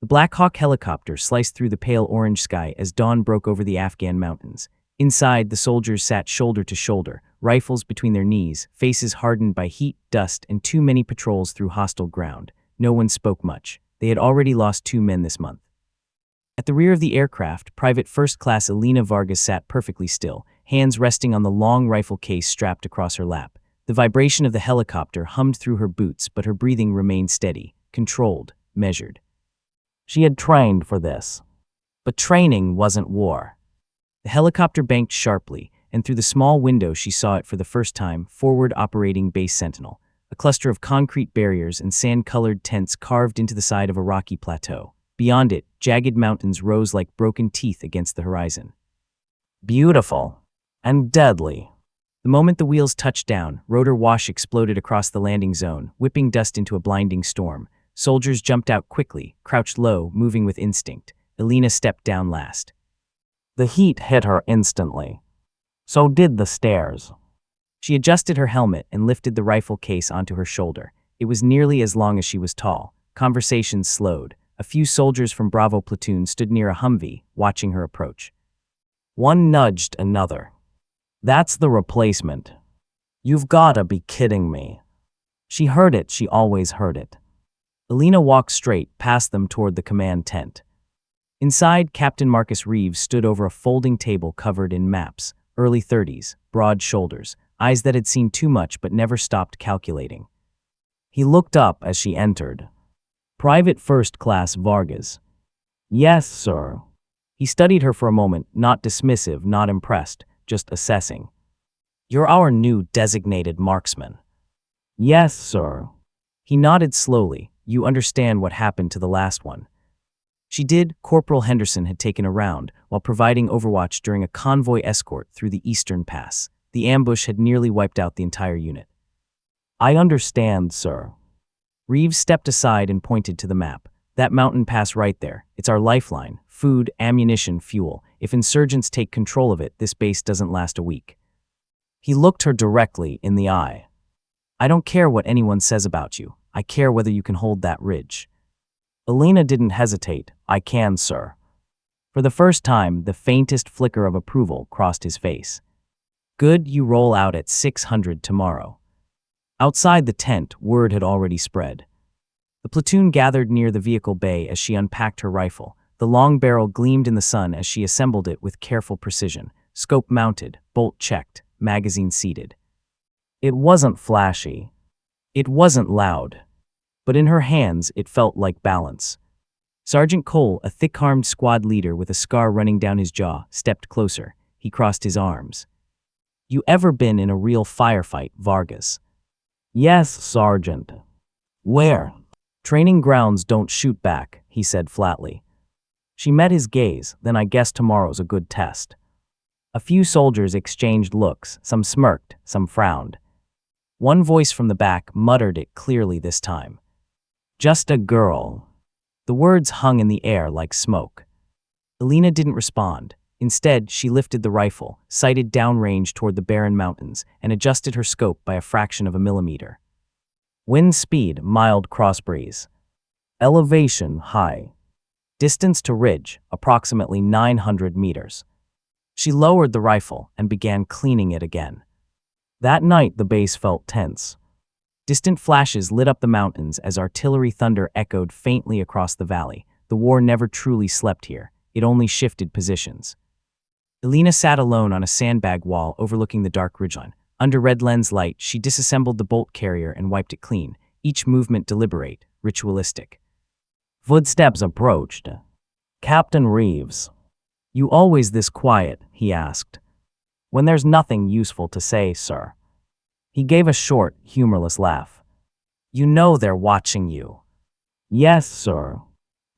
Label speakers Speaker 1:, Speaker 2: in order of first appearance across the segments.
Speaker 1: The Black Hawk helicopter sliced through the pale orange sky as dawn broke over the Afghan mountains. Inside, the soldiers sat shoulder to shoulder, rifles between their knees, faces hardened by heat, dust, and too many patrols through hostile ground. No one spoke much. They had already lost 2 men this month. At the rear of the aircraft, Private First Class Elena Vargas sat perfectly still, hands resting on the long rifle case strapped across her lap. The vibration of the helicopter hummed through her boots, but her breathing remained steady, controlled, measured. She had trained for this. But training wasn't war. The helicopter banked sharply, and through the small window she saw it for the first time, forward operating Base Sentinel, a cluster of concrete barriers and sand-colored tents carved into the side of a rocky plateau. Beyond it, jagged mountains rose like broken teeth against the horizon. Beautiful. And deadly. The moment the wheels touched down, rotor wash exploded across the landing zone, whipping dust into a blinding storm. Soldiers jumped out quickly, crouched low, moving with instinct. Elena stepped down last. The heat hit her instantly. So did the stairs. She adjusted her helmet and lifted the rifle case onto her shoulder. It was nearly as long as she was tall. Conversations slowed. A few soldiers from Bravo platoon stood near a Humvee, watching her approach. One nudged another. That's the replacement. You've gotta be kidding me. She heard it, she always heard it. Elena walked straight past them toward the command tent. Inside, Captain Marcus Reeves stood over a folding table covered in maps, early 30s, broad shoulders, eyes that had seen too much but never stopped calculating. He looked up as she entered. Private First Class Vargas. Yes, sir. He studied her for a moment, not dismissive, not impressed, just assessing. You're our new designated marksman. Yes, sir. He nodded slowly. You understand what happened to the last one. She did. Corporal Henderson had taken a round while providing overwatch during a convoy escort through the Eastern Pass. The ambush had nearly wiped out the entire unit. I understand, sir. Reeves stepped aside and pointed to the map. That mountain pass right there. It's our lifeline. Food, ammunition, fuel. If insurgents take control of it, this base doesn't last a week. He looked her directly in the eye. I don't care what anyone says about you. I care whether you can hold that ridge. Elena didn't hesitate. I can, sir. For the first time, the faintest flicker of approval crossed his face. Good, you roll out at 600 tomorrow. Outside the tent, word had already spread. The platoon gathered near the vehicle bay as she unpacked her rifle. The long barrel gleamed in the sun as she assembled it with careful precision. Scope mounted, bolt checked, magazine seated. It wasn't flashy. It wasn't loud. But in her hands, it felt like balance. Sergeant Cole, a thick-armed squad leader with a scar running down his jaw, stepped closer. He crossed his arms. You ever been in a real firefight, Vargas? Yes, Sergeant. Where? Training grounds don't shoot back, he said flatly. She met his gaze. Then I guess tomorrow's a good test. A few soldiers exchanged looks. Some smirked, some frowned. One voice from the back muttered it clearly this time. Just a girl. The words hung in the air like smoke. Elena didn't respond. Instead, she lifted the rifle, sighted downrange toward the barren mountains, and adjusted her scope by a fraction of a millimeter. Wind speed, mild cross breeze. Elevation, high. Distance to ridge, approximately 900 meters. She lowered the rifle and began cleaning it again. That night, the base felt tense. Distant flashes lit up the mountains as artillery thunder echoed faintly across the valley. The war never truly slept here. It only shifted positions. Elena sat alone on a sandbag wall overlooking the dark ridgeline. Under red lens light, she disassembled the bolt carrier and wiped it clean, each movement deliberate, ritualistic. Footsteps approached. Captain Reeves. You always this quiet, he asked. When there's nothing useful to say, sir. He gave a short, humorless laugh. You know they're watching you. Yes, sir.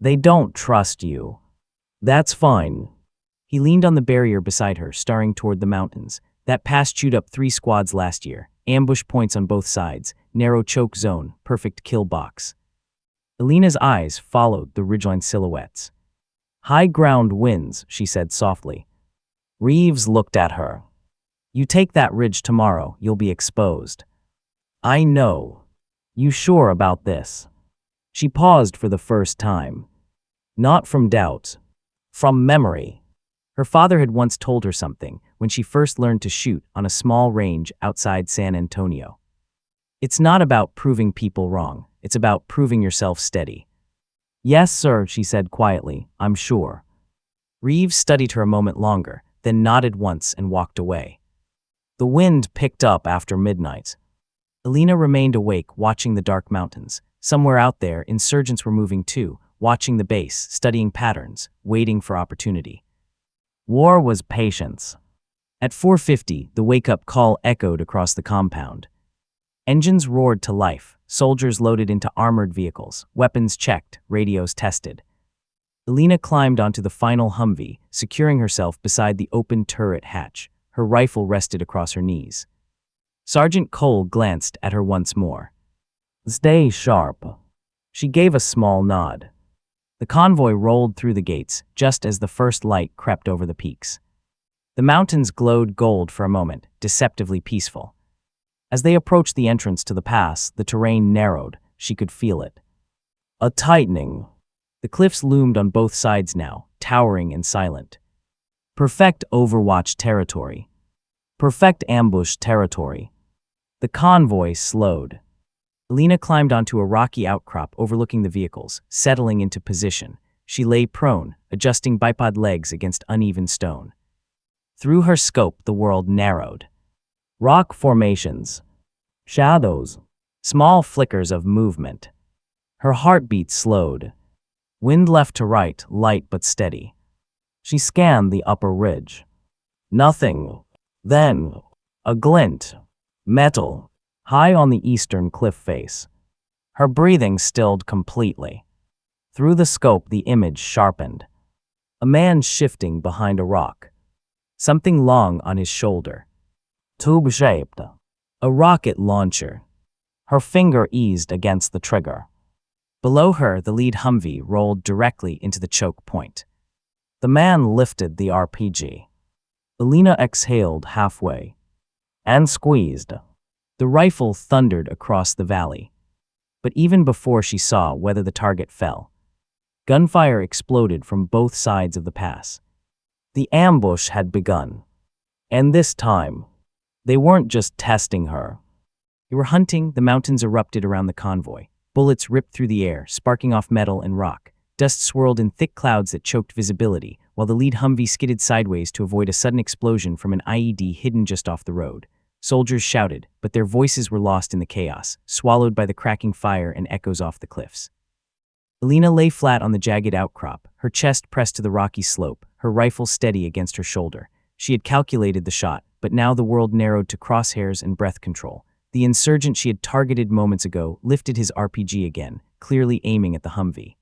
Speaker 1: They don't trust you. That's fine. He leaned on the barrier beside her, staring toward the mountains. That pass chewed up 3 squads last year. Ambush points on both sides. Narrow choke zone. Perfect kill box. Elena's eyes followed the ridgeline silhouettes. High ground wins, she said softly. Reeves looked at her. You take that ridge tomorrow, you'll be exposed. I know. You sure about this? She paused for the first time. Not from doubt. From memory. Her father had once told her something when she first learned to shoot on a small range outside San Antonio. It's not about proving people wrong, it's about proving yourself steady. Yes, sir, she said quietly, I'm sure. Reeves studied her a moment longer, then nodded once and walked away. The wind picked up after midnight. Alina remained awake, watching the dark mountains. Somewhere out there, insurgents were moving too, watching the base, studying patterns, waiting for opportunity. War was patience. At 4:50, the wake-up call echoed across the compound. Engines roared to life, soldiers loaded into armored vehicles, weapons checked, radios tested. Alina climbed onto the final Humvee, securing herself beside the open turret hatch. Her rifle rested across her knees. Sergeant Cole glanced at her once more. Stay sharp. She gave a small nod. The convoy rolled through the gates just as the first light crept over the peaks. The mountains glowed gold for a moment, deceptively peaceful. As they approached the entrance to the pass, the terrain narrowed. She could feel it. A tightening. The cliffs loomed on both sides now, towering and silent. Perfect Overwatch territory. Perfect ambush territory. The convoy slowed. Alina climbed onto a rocky outcrop overlooking the vehicles, settling into position. She lay prone, adjusting bipod legs against uneven stone. Through her scope, the world narrowed. Rock formations. Shadows. Small flickers of movement. Her heartbeat slowed. Wind left to right, light but steady. She scanned the upper ridge. Nothing. Then, a glint. Metal. High on the eastern cliff face. Her breathing stilled completely. Through the scope, the image sharpened. A man shifting behind a rock. Something long on his shoulder. Tube-shaped. A rocket launcher. Her finger eased against the trigger. Below her, the lead Humvee rolled directly into the choke point. The man lifted the RPG. Alina exhaled halfway. And squeezed. The rifle thundered across the valley. But even before she saw whether the target fell, gunfire exploded from both sides of the pass. The ambush had begun. And this time, they weren't just testing her. They were hunting. The mountains erupted around the convoy. Bullets ripped through the air, sparking off metal and rock. Dust swirled in thick clouds that choked visibility, while the lead Humvee skidded sideways to avoid a sudden explosion from an IED hidden just off the road. Soldiers shouted, but their voices were lost in the chaos, swallowed by the cracking fire and echoes off the cliffs. Alina lay flat on the jagged outcrop, her chest pressed to the rocky slope, her rifle steady against her shoulder. She had calculated the shot, but now the world narrowed to crosshairs and breath control. The insurgent she had targeted moments ago lifted his RPG again, clearly aiming at the Humvee.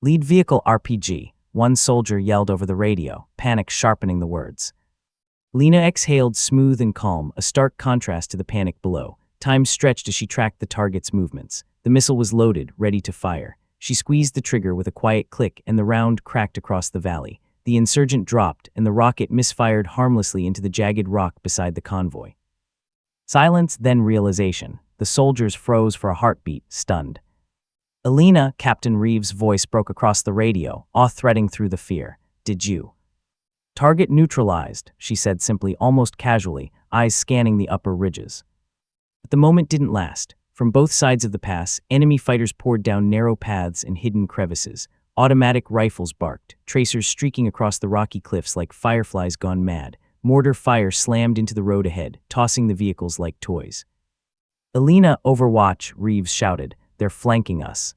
Speaker 1: Lead vehicle RPG, one soldier yelled over the radio, panic sharpening the words. Alina exhaled smooth and calm, a stark contrast to the panic below. Time stretched as she tracked the target's movements. The missile was loaded, ready to fire. She squeezed the trigger with a quiet click and the round cracked across the valley. The insurgent dropped and the rocket misfired harmlessly into the jagged rock beside the convoy. Silence, then realization. The soldiers froze for a heartbeat, stunned. Alina, Captain Reeves' voice broke across the radio, awe-threading through the fear. Did you? Target neutralized, she said simply, almost casually, eyes scanning the upper ridges. But the moment didn't last. From both sides of the pass, enemy fighters poured down narrow paths and hidden crevices. Automatic rifles barked, tracers streaking across the rocky cliffs like fireflies gone mad. Mortar fire slammed into the road ahead, tossing the vehicles like toys. Alina, Overwatch, Reeves shouted. They're flanking us.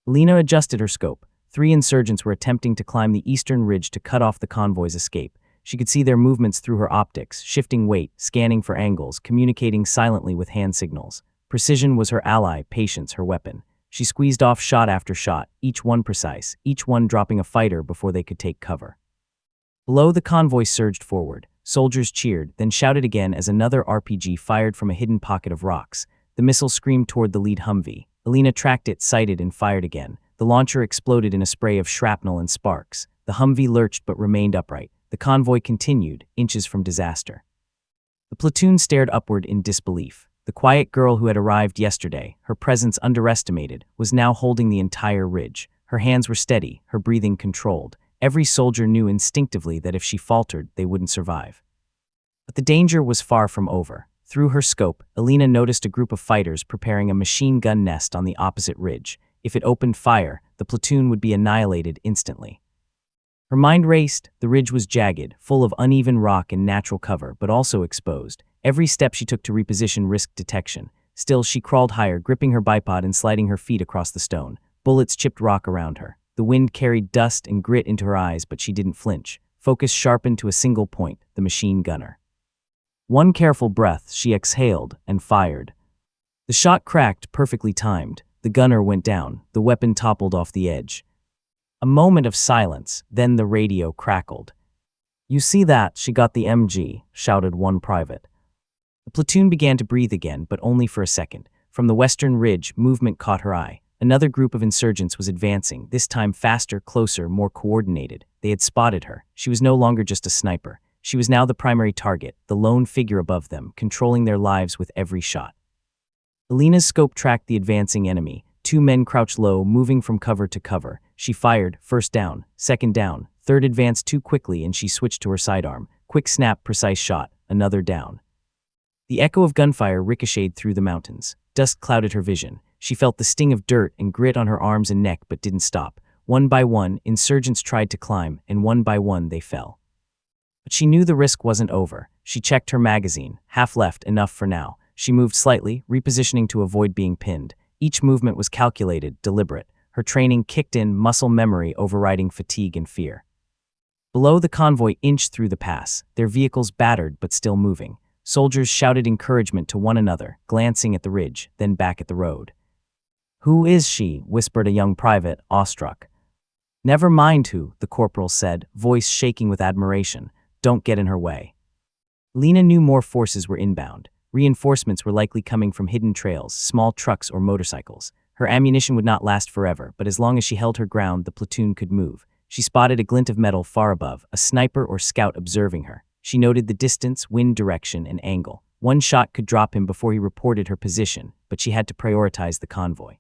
Speaker 1: Alina adjusted her scope. 3 insurgents were attempting to climb the eastern ridge to cut off the convoy's escape. She could see their movements through her optics, shifting weight, scanning for angles, communicating silently with hand signals. Precision was her ally, patience her weapon. She squeezed off shot after shot, each one precise, each one dropping a fighter before they could take cover. Below, the convoy surged forward. Soldiers cheered, then shouted again as another RPG fired from a hidden pocket of rocks. The missile screamed toward the lead Humvee. Alina tracked it, sighted, and fired again. The launcher exploded in a spray of shrapnel and sparks. The Humvee lurched but remained upright. The convoy continued, inches from disaster. The platoon stared upward in disbelief. The quiet girl who had arrived yesterday, her presence underestimated, was now holding the entire ridge. Her hands were steady, her breathing controlled. Every soldier knew instinctively that if she faltered, they wouldn't survive. But the danger was far from over. Through her scope, Alina noticed a group of fighters preparing a machine gun nest on the opposite ridge. If it opened fire, the platoon would be annihilated instantly. Her mind raced. The ridge was jagged, full of uneven rock and natural cover, but also exposed. Every step she took to reposition risked detection. Still, she crawled higher, gripping her bipod and sliding her feet across the stone. Bullets chipped rock around her. The wind carried dust and grit into her eyes, but she didn't flinch. Focus sharpened to a single point, the machine gunner. One careful breath, she exhaled and fired. The shot cracked, perfectly timed. The gunner went down. The weapon toppled off the edge. A moment of silence, then the radio crackled. "You see that? She got the MG," shouted one private. The platoon began to breathe again, but only for a second. From the western ridge, movement caught her eye. Another group of insurgents was advancing, this time faster, closer, more coordinated. They had spotted her. She was no longer just a sniper. She was now the primary target, the lone figure above them, controlling their lives with every shot. Alina's scope tracked the advancing enemy. Two men crouched low, moving from cover to cover. She fired, first down, second down, third advanced too quickly, and she switched to her sidearm. Quick snap, precise shot, another down. The echo of gunfire ricocheted through the mountains. Dust clouded her vision. She felt the sting of dirt and grit on her arms and neck, but didn't stop. One by one, insurgents tried to climb, and one by one they fell. But she knew the risk wasn't over. She checked her magazine. Half left, enough for now. She moved slightly, repositioning to avoid being pinned. Each movement was calculated, deliberate. Her training kicked in, muscle memory overriding fatigue and fear. Below, the convoy inched through the pass, their vehicles battered but still moving. Soldiers shouted encouragement to one another, glancing at the ridge, then back at the road. "Who is she?" whispered a young private, awestruck. "Never mind who," the corporal said, voice shaking with admiration. "Don't get in her way." Lena knew more forces were inbound. Reinforcements were likely coming from hidden trails, small trucks or motorcycles. Her ammunition would not last forever, but as long as she held her ground, the platoon could move. She spotted a glint of metal far above, a sniper or scout observing her. She noted the distance, wind direction, and angle. One shot could drop him before he reported her position, but she had to prioritize the convoy.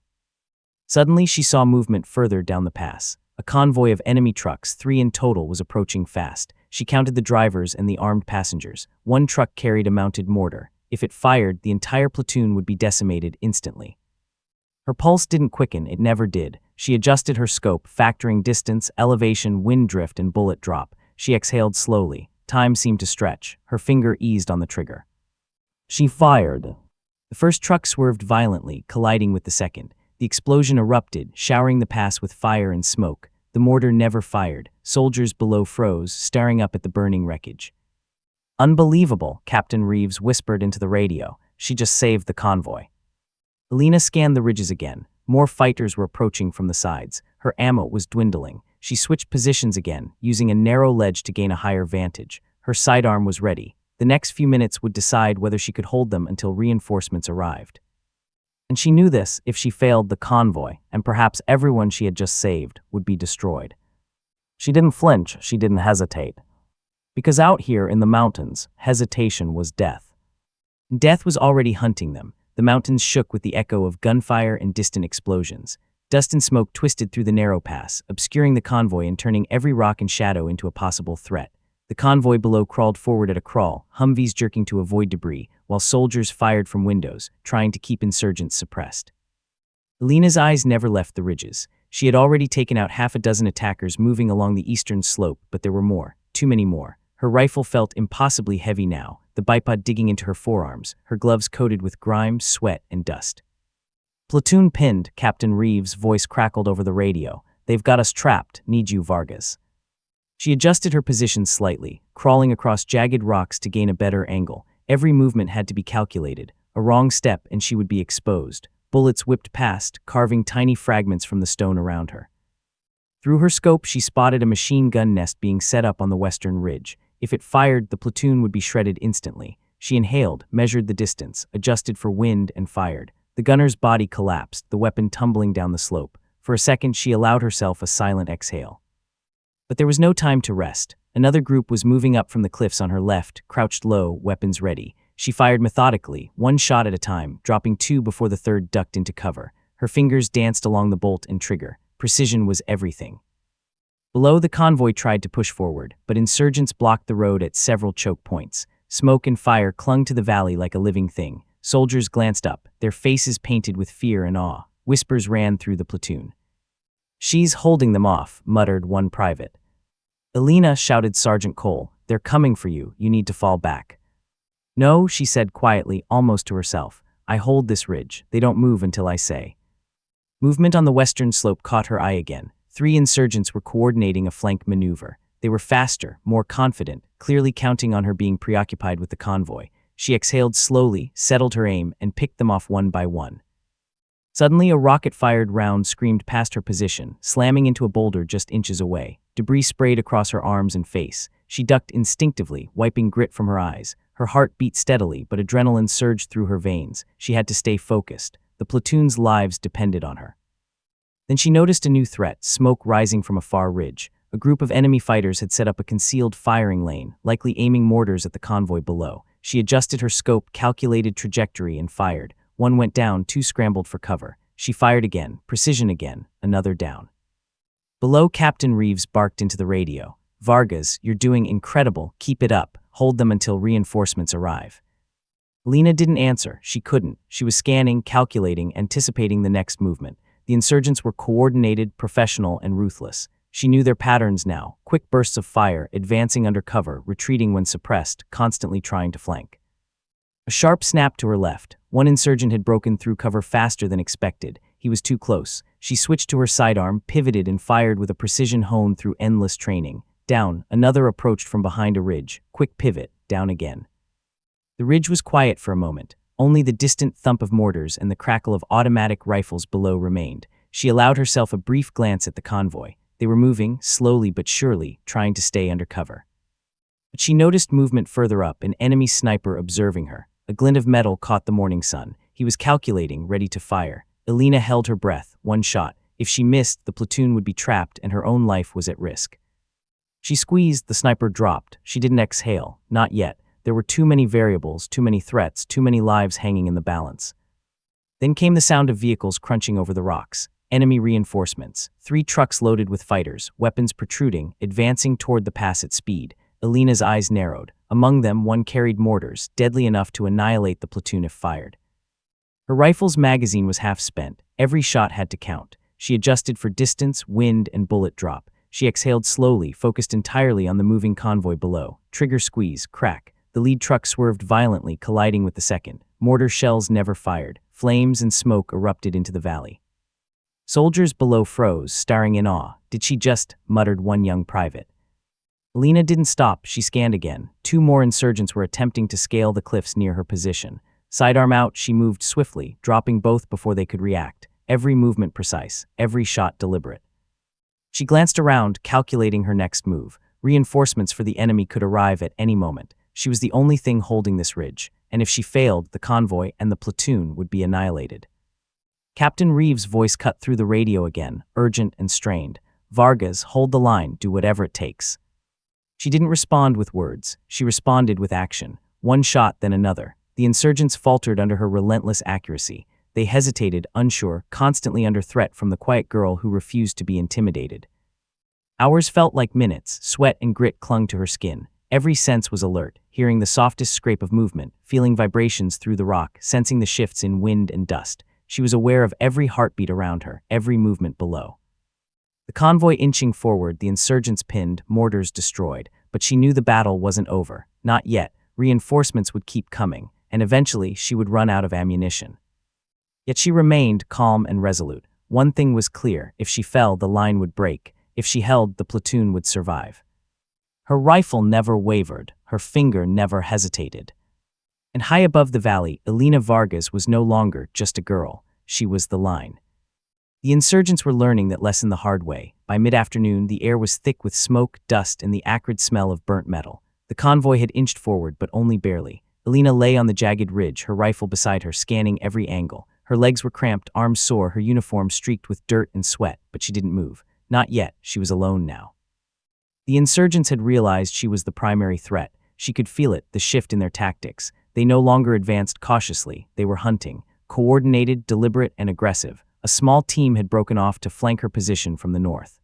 Speaker 1: Suddenly, she saw movement further down the pass. A convoy of enemy trucks, 3 in total, was approaching fast. She counted the drivers and the armed passengers. One truck carried a mounted mortar. If it fired, the entire platoon would be decimated instantly. Her pulse didn't quicken, it never did. She adjusted her scope, factoring distance, elevation, wind drift, and bullet drop. She exhaled slowly. Time seemed to stretch. Her finger eased on the trigger. She fired. The first truck swerved violently, colliding with the second. The explosion erupted, showering the pass with fire and smoke. The mortar never fired. Soldiers below froze, staring up at the burning wreckage. "Unbelievable," Captain Reeves whispered into the radio. "She just saved the convoy." Alina scanned the ridges again. More fighters were approaching from the sides. Her ammo was dwindling. She switched positions again, using a narrow ledge to gain a higher vantage. Her sidearm was ready. The next few minutes would decide whether she could hold them until reinforcements arrived. And she knew this: if she failed, the convoy, and perhaps everyone she had just saved, would be destroyed. She didn't flinch, she didn't hesitate. Because out here in the mountains, hesitation was death. Death was already hunting them. The mountains shook with the echo of gunfire and distant explosions. Dust and smoke twisted through the narrow pass, obscuring the convoy and turning every rock and shadow into a possible threat. The convoy below crawled forward at a crawl, Humvees jerking to avoid debris, while soldiers fired from windows, trying to keep insurgents suppressed. Alina's eyes never left the ridges. She had already taken out half a dozen attackers moving along the eastern slope, but there were more, too many more. Her rifle felt impossibly heavy now, the bipod digging into her forearms, her gloves coated with grime, sweat, and dust. "Platoon pinned," Captain Reeves' voice crackled over the radio. "They've got us trapped. Need you, Vargas." She adjusted her position slightly, crawling across jagged rocks to gain a better angle. Every movement had to be calculated. A wrong step and she would be exposed. Bullets whipped past, carving tiny fragments from the stone around her. Through her scope, she spotted a machine gun nest being set up on the western ridge. If it fired, the platoon would be shredded instantly. She inhaled, measured the distance, adjusted for wind, and fired. The gunner's body collapsed, the weapon tumbling down the slope. For a second, she allowed herself a silent exhale. But there was no time to rest. Another group was moving up from the cliffs on her left, crouched low, weapons ready. She fired methodically, one shot at a time, dropping 2 before the third ducked into cover. Her fingers danced along the bolt and trigger. Precision was everything. Below, the convoy tried to push forward, but insurgents blocked the road at several choke points. Smoke and fire clung to the valley like a living thing. Soldiers glanced up, their faces painted with fear and awe. Whispers ran through the platoon. "She's holding them off," muttered one private. "Elena," shouted Sergeant Cole, "they're coming for you, you need to fall back." "No," she said quietly, almost to herself. "I hold this ridge, they don't move until I say." Movement on the western slope caught her eye again. 3 insurgents were coordinating a flank maneuver. They were faster, more confident, clearly counting on her being preoccupied with the convoy. She exhaled slowly, settled her aim, and picked them off one by one. Suddenly, a rocket-fired round screamed past her position, slamming into a boulder just inches away. Debris sprayed across her arms and face. She ducked instinctively, wiping grit from her eyes. Her heart beat steadily, but adrenaline surged through her veins. She had to stay focused. The platoon's lives depended on her. Then she noticed a new threat, smoke rising from a far ridge. A group of enemy fighters had set up a concealed firing lane, likely aiming mortars at the convoy below. She adjusted her scope, calculated trajectory, and fired. One went down, 2 scrambled for cover. She fired again, precision again, another down. Below, Captain Reeves barked into the radio. "Vargas, you're doing incredible, keep it up, hold them until reinforcements arrive." Lena didn't answer, she couldn't. She was scanning, calculating, anticipating the next movement. The insurgents were coordinated, professional, and ruthless. She knew their patterns now, quick bursts of fire, advancing under cover, retreating when suppressed, constantly trying to flank. A sharp snap to her left. One insurgent had broken through cover faster than expected. He was too close. She switched to her sidearm, pivoted, and fired with a precision honed through endless training. Down, another approached from behind a ridge. Quick pivot, down again. The ridge was quiet for a moment. Only the distant thump of mortars and the crackle of automatic rifles below remained. She allowed herself a brief glance at the convoy. They were moving, slowly but surely, trying to stay under cover. But she noticed movement further up, an enemy sniper observing her. A glint of metal caught the morning sun. He was calculating, ready to fire. Elena held her breath, one shot. If she missed, the platoon would be trapped and her own life was at risk. She squeezed, the sniper dropped. She didn't exhale, not yet. There were too many variables, too many threats, too many lives hanging in the balance. Then came the sound of vehicles crunching over the rocks. Enemy reinforcements. 3 trucks loaded with fighters, weapons protruding, advancing toward the pass at speed. Elena's eyes narrowed. Among them, one carried mortars, deadly enough to annihilate the platoon if fired. Her rifle's magazine was half spent. Every shot had to count. She adjusted for distance, wind, and bullet drop. She exhaled slowly, focused entirely on the moving convoy below. Trigger squeeze, crack. The lead truck swerved violently, colliding with the second. Mortar shells never fired. Flames and smoke erupted into the valley. Soldiers below froze, staring in awe. "Did she just?" muttered one young private. Elena didn't stop, she scanned again. 2 more insurgents were attempting to scale the cliffs near her position. Sidearm out, she moved swiftly, dropping both before they could react. Every movement precise, every shot deliberate. She glanced around, calculating her next move. Reinforcements for the enemy could arrive at any moment. She was the only thing holding this ridge, and if she failed, the convoy and the platoon would be annihilated. Captain Reeves' voice cut through the radio again, urgent and strained. "Vargas, hold the line, do whatever it takes." She didn't respond with words. She responded with action. One shot, then another. The insurgents faltered under her relentless accuracy. They hesitated, unsure, constantly under threat from the quiet girl who refused to be intimidated. Hours felt like minutes. Sweat and grit clung to her skin. Every sense was alert, hearing the softest scrape of movement, feeling vibrations through the rock, sensing the shifts in wind and dust. She was aware of every heartbeat around her, every movement below. The convoy inching forward, the insurgents pinned, mortars destroyed. But she knew the battle wasn't over. Not yet. Reinforcements would keep coming, and eventually she would run out of ammunition. Yet she remained calm and resolute. One thing was clear: if she fell, the line would break. If she held, the platoon would survive. Her rifle never wavered. Her finger never hesitated. And high above the valley, Elena Vargas was no longer just a girl. She was the line. The insurgents were learning that lesson the hard way. By mid-afternoon, the air was thick with smoke, dust, and the acrid smell of burnt metal. The convoy had inched forward, but only barely. Elena lay on the jagged ridge, her rifle beside her, scanning every angle. Her legs were cramped, arms sore, her uniform streaked with dirt and sweat, but she didn't move. Not yet. She was alone now. The insurgents had realized she was the primary threat. She could feel it, the shift in their tactics. They no longer advanced cautiously. They were hunting. Coordinated, deliberate, and aggressive. A small team had broken off to flank her position from the north.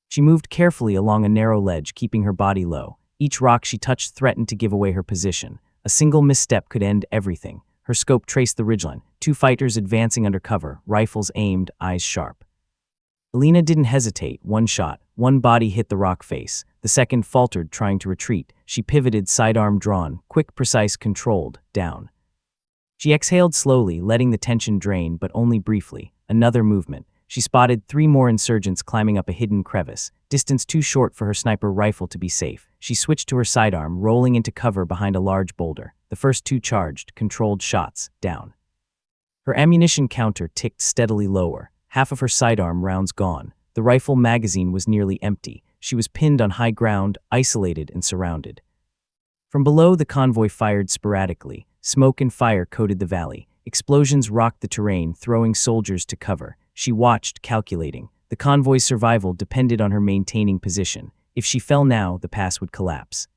Speaker 1: She moved carefully along a narrow ledge, keeping her body low. Each rock she touched threatened to give away her position. A single misstep could end everything. Her scope traced the ridgeline, 2 fighters advancing under cover, rifles aimed, eyes sharp. Alina didn't hesitate. One shot, one body hit the rock face. The second faltered, trying to retreat. She pivoted, sidearm drawn, quick, precise, controlled, down. She exhaled slowly, letting the tension drain, but only briefly. Another movement. She spotted 3 more insurgents climbing up a hidden crevice, distance too short for her sniper rifle to be safe. She switched to her sidearm, rolling into cover behind a large boulder. The first 2 charged, controlled shots, down. Her ammunition counter ticked steadily lower. Half of her sidearm rounds gone. The rifle magazine was nearly empty. She was pinned on high ground, isolated and surrounded. From below, the convoy fired sporadically. Smoke and fire coated the valley. Explosions rocked the terrain, throwing soldiers to cover. She watched, calculating. The convoy's survival depended on her maintaining position. If she fell now, the pass would collapse.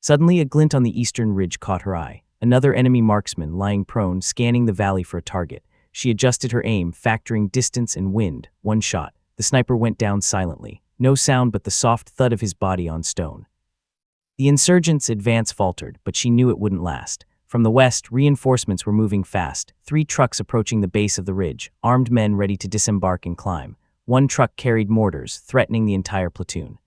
Speaker 1: Suddenly, a glint on the eastern ridge caught her eye. Another enemy marksman lying prone, scanning the valley for a target. She adjusted her aim, factoring distance and wind. 1 shot. The sniper went down silently. No sound but the soft thud of his body on stone. The insurgents' advance faltered, but she knew it wouldn't last. From the west, reinforcements were moving fast. 3 trucks approaching the base of the ridge, armed men ready to disembark and climb. 1 truck carried mortars, threatening the entire platoon.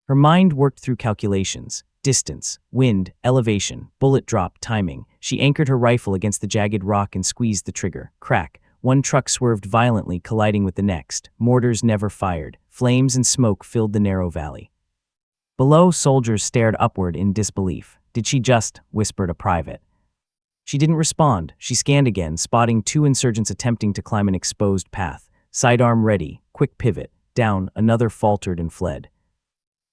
Speaker 1: Her mind worked through calculations. Distance, wind, elevation, bullet drop, timing. She anchored her rifle against the jagged rock and squeezed the trigger. Crack. 1 truck swerved violently, colliding with the next. Mortars never fired. Flames and smoke filled the narrow valley. Below, soldiers stared upward in disbelief. "Did she just?" whispered a private. She didn't respond. She scanned again, spotting 2 insurgents attempting to climb an exposed path. Sidearm ready, quick pivot, down. Another faltered and fled.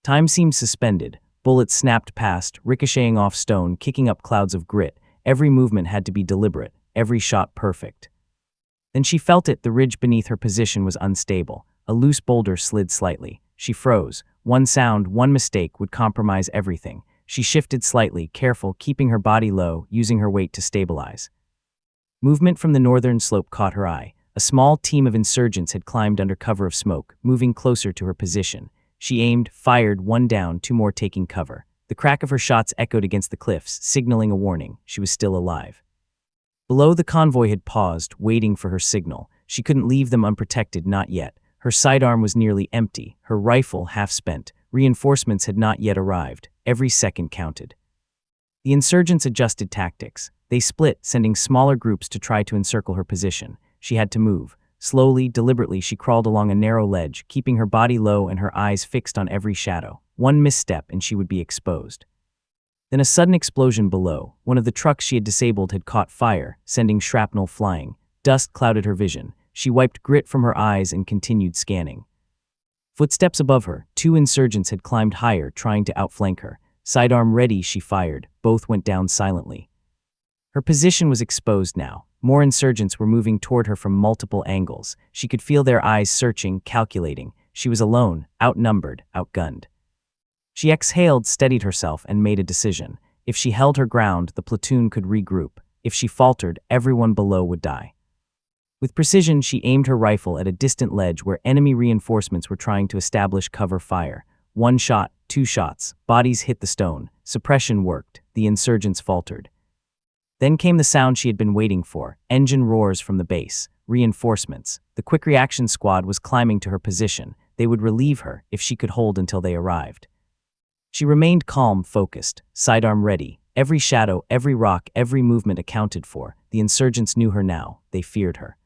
Speaker 1: Time seemed suspended. Bullets snapped past, ricocheting off stone, kicking up clouds of grit. Every movement had to be deliberate, every shot perfect. Then she felt it. The ridge beneath her position was unstable. A loose boulder slid slightly. She froze. One sound, one mistake would compromise everything. She shifted slightly, careful, keeping her body low, using her weight to stabilize. Movement from the northern slope caught her eye. A small team of insurgents had climbed under cover of smoke, moving closer to her position. She aimed, fired, 1 down, 2 more taking cover. The crack of her shots echoed against the cliffs, signaling a warning. She was still alive. Below, the convoy had paused, waiting for her signal. She couldn't leave them unprotected, not yet. Her sidearm was nearly empty, her rifle half spent. Reinforcements had not yet arrived. Every second counted. The insurgents adjusted tactics. They split, sending smaller groups to try to encircle her position. She had to move. Slowly, deliberately, she crawled along a narrow ledge, keeping her body low and her eyes fixed on every shadow. 1 misstep and she would be exposed. Then a sudden explosion below. One of the trucks she had disabled had caught fire, sending shrapnel flying. Dust clouded her vision. She wiped grit from her eyes and continued scanning. Footsteps above her. 2 insurgents had climbed higher, trying to outflank her. Sidearm ready, she fired. Both went down silently. Her position was exposed now. More insurgents were moving toward her from multiple angles. She could feel their eyes searching, calculating. She was alone, outnumbered, outgunned. She exhaled, steadied herself, and made a decision. If she held her ground, the platoon could regroup. If she faltered, everyone below would die. With precision, she aimed her rifle at a distant ledge where enemy reinforcements were trying to establish cover fire. 1 shot, 2 shots. Bodies hit the stone. Suppression worked. The insurgents faltered. Then came the sound she had been waiting for. Engine roars from the base. Reinforcements. The quick reaction squad was climbing to her position. They would relieve her if she could hold until they arrived. She remained calm, focused, sidearm ready. Every shadow, every rock, every movement accounted for. The insurgents knew her now. They feared her.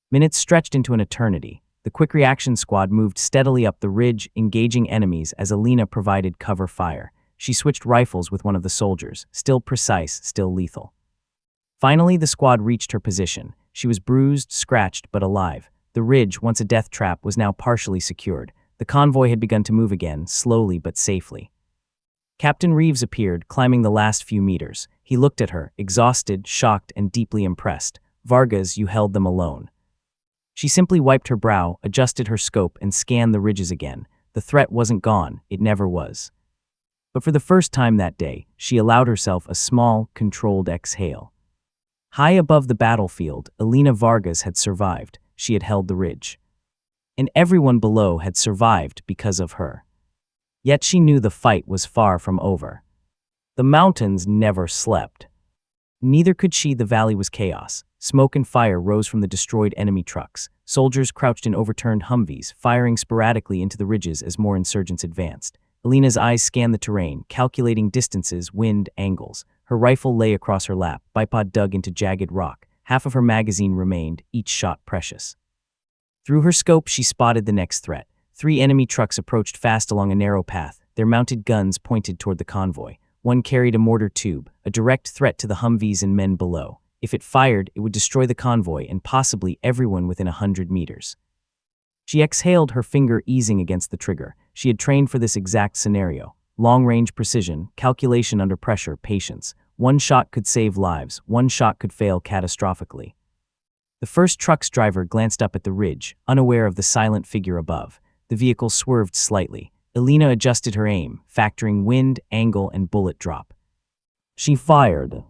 Speaker 1: Minutes stretched into an eternity. The quick reaction squad moved steadily up the ridge, engaging enemies as Alina provided cover fire. She switched rifles with one of the soldiers, still precise, still lethal. Finally, the squad reached her position. She was bruised, scratched, but alive. The ridge, once a death trap, was now partially secured. The convoy had begun to move again, slowly but safely. Captain Reeves appeared, climbing the last few meters. He looked at her, exhausted, shocked, and deeply impressed. "Vargas, you held them alone." She simply wiped her brow, adjusted her scope, and scanned the ridges again. The threat wasn't gone. It never was. But for the first time that day, she allowed herself a small, controlled exhale. High above the battlefield, Elena Vargas had survived. She had held the ridge. And everyone below had survived because of her. Yet she knew the fight was far from over. The mountains never slept. Neither could she. The valley was chaos. Smoke and fire rose from the destroyed enemy trucks. Soldiers crouched in overturned Humvees, firing sporadically into the ridges as more insurgents advanced. Elena's eyes scanned the terrain, calculating distances, wind, angles. Her rifle lay across her lap, bipod dug into jagged rock. Half of her magazine remained, each shot precious. Through her scope, she spotted the next threat. 3 enemy trucks approached fast along a narrow path, their mounted guns pointed toward the convoy. One carried a mortar tube, a direct threat to the Humvees and men below. If it fired, it would destroy the convoy and possibly everyone within 100 meters. She exhaled, her finger easing against the trigger. She had trained for this exact scenario. Long-range precision, calculation under pressure, patience. One shot could save lives, one shot could fail catastrophically. The first truck's driver glanced up at the ridge, unaware of the silent figure above. The vehicle swerved slightly. Elena adjusted her aim, factoring wind, angle, and bullet drop. She fired.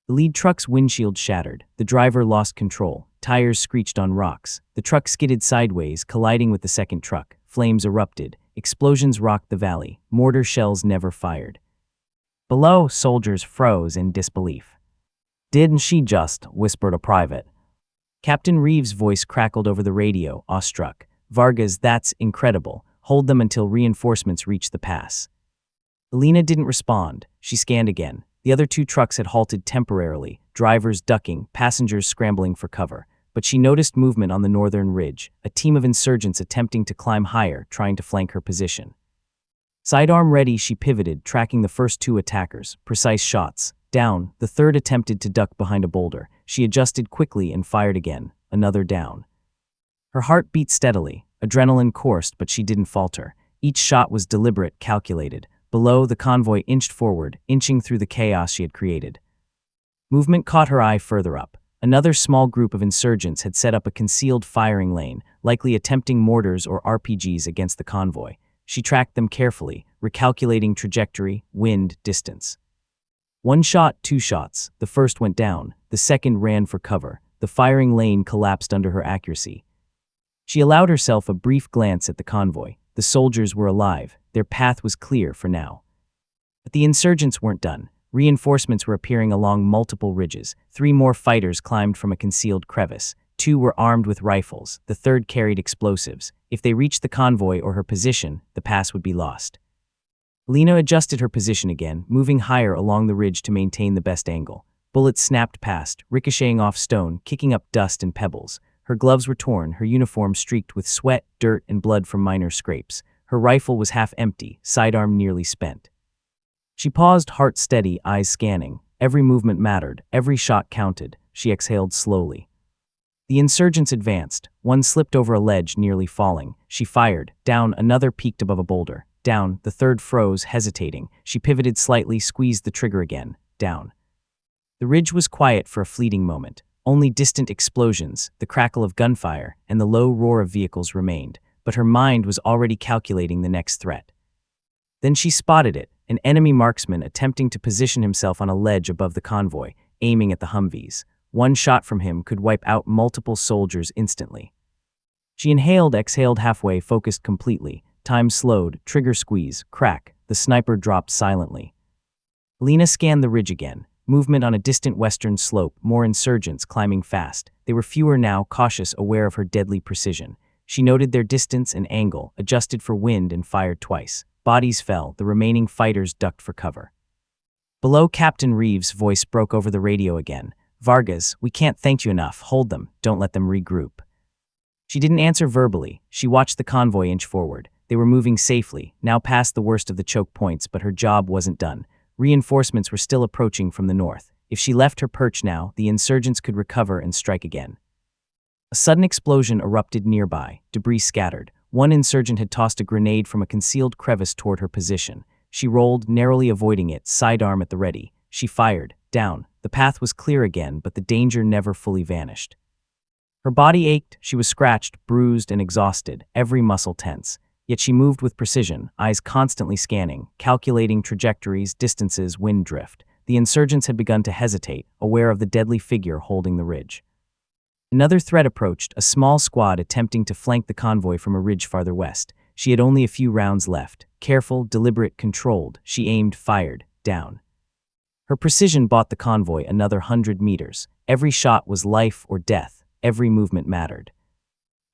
Speaker 1: The lead truck's windshield shattered. The driver lost control. Tires screeched on rocks. The truck skidded sideways, colliding with the second truck. Flames erupted. Explosions rocked the valley. Mortar shells never fired. Below, soldiers froze in disbelief. "Didn't she just?" whispered a private. Captain Reeves' voice crackled over the radio, awestruck. "Vargas, that's incredible. Hold them until reinforcements reach the pass." Elena didn't respond. She scanned again. The other 2 trucks had halted temporarily, drivers ducking, passengers scrambling for cover. But she noticed movement on the northern ridge, a team of insurgents attempting to climb higher, trying to flank her position. Sidearm ready, she pivoted, tracking the first 2 attackers. Precise shots. Down. The third attempted to duck behind a boulder. She adjusted quickly and fired again. Another down. Her heart beat steadily. Adrenaline coursed, but she didn't falter. Each shot was deliberate, calculated. Below, the convoy inched forward, inching through the chaos she had created. Movement caught her eye further up. Another small group of insurgents had set up a concealed firing lane, likely attempting mortars or RPGs against the convoy. She tracked them carefully, recalculating trajectory, wind, distance. 1 shot, 2 shots. The first went down. The second ran for cover. The firing lane collapsed under her accuracy. She allowed herself a brief glance at the convoy. The soldiers were alive. Their path was clear for now. But the insurgents weren't done. Reinforcements were appearing along multiple ridges. 3 more fighters climbed from a concealed crevice. 2 were armed with rifles. The third carried explosives. If they reached the convoy or her position, the pass would be lost. Lena adjusted her position again, moving higher along the ridge to maintain the best angle. Bullets snapped past, ricocheting off stone, kicking up dust and pebbles. Her gloves were torn, her uniform streaked with sweat, dirt, and blood from minor scrapes. Her rifle was half empty, sidearm nearly spent. She paused, heart steady, eyes scanning. Every movement mattered, every shot counted. She exhaled slowly. The insurgents advanced. One slipped over a ledge, nearly falling. She fired. Down, another peaked above a boulder. Down, the third froze, hesitating. She pivoted slightly, squeezed the trigger again. Down. The ridge was quiet for a fleeting moment. Only distant explosions, the crackle of gunfire, and the low roar of vehicles remained, but her mind was already calculating the next threat. Then she spotted it, an enemy marksman attempting to position himself on a ledge above the convoy, aiming at the Humvees. One shot from him could wipe out multiple soldiers instantly. She inhaled, exhaled halfway, focused completely. Time slowed, trigger squeeze, crack. The sniper dropped silently. Lena scanned the ridge again. Movement on a distant western slope, more insurgents climbing fast. They were fewer now, cautious, aware of her deadly precision. She noted their distance and angle, adjusted for wind, and fired twice. Bodies fell, the remaining fighters ducked for cover. Below, Captain Reeves' voice broke over the radio again. "Vargas, we can't thank you enough. Hold them, don't let them regroup." She didn't answer verbally. She watched the convoy inch forward. They were moving safely, now past the worst of the choke points, but her job wasn't done. Reinforcements were still approaching from the north. If she left her perch now, the insurgents could recover and strike again. A sudden explosion erupted nearby. Debris scattered. One insurgent had tossed a grenade from a concealed crevice toward her position. She rolled, narrowly avoiding it, sidearm at the ready. She fired. Down. The path was clear again, but the danger never fully vanished. Her body ached. She was scratched, bruised, and exhausted, every muscle tense. Yet she moved with precision, eyes constantly scanning, calculating trajectories, distances, wind drift. the insurgents had begun to hesitate, aware of the deadly figure holding the ridge. Another threat approached, a small squad attempting to flank the convoy from a ridge farther west. She had only a few rounds left. Careful, deliberate, controlled, she aimed, fired, down. Her precision bought the convoy another 100 meters. Every shot was life or death. Every movement mattered.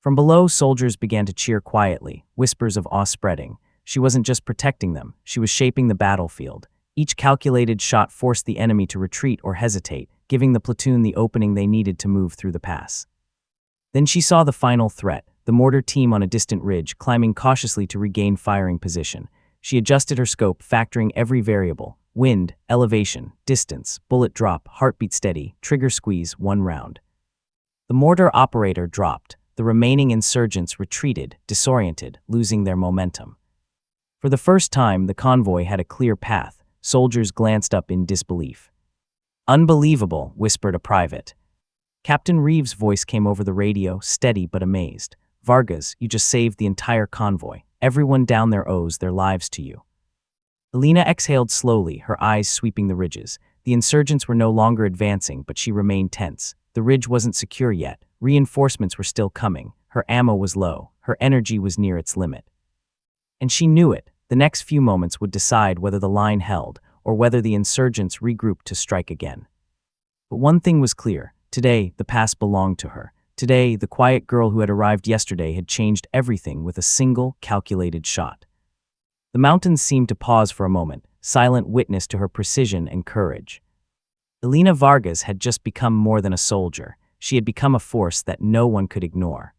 Speaker 1: From below, soldiers began to cheer quietly, whispers of awe spreading. She wasn't just protecting them, she was shaping the battlefield. Each calculated shot forced the enemy to retreat or hesitate, giving the platoon the opening they needed to move through the pass. Then she saw the final threat, the mortar team on a distant ridge, climbing cautiously to regain firing position. She adjusted her scope, factoring every variable: wind, elevation, distance, bullet drop, heartbeat steady, trigger squeeze, 1 round. The mortar operator dropped. The remaining insurgents retreated, disoriented, losing their momentum. For the first time, the convoy had a clear path. Soldiers glanced up in disbelief. "Unbelievable," whispered a private. Captain Reeves' voice came over the radio, steady but amazed. "Vargas, you just saved the entire convoy. Everyone down there owes their lives to you." Elena exhaled slowly, her eyes sweeping the ridges. The insurgents were no longer advancing, but she remained tense. The ridge wasn't secure yet. Reinforcements were still coming. Her ammo was low. Her energy was near its limit. And she knew it. The next few moments would decide whether the line held or whether the insurgents regrouped to strike again. But one thing was clear. Today, the pass belonged to her. Today, the quiet girl who had arrived yesterday had changed everything with a single, calculated shot. The mountains seemed to pause for a moment, silent witness to her precision and courage. Elena Vargas had just become more than a soldier. She had become a force that no one could ignore.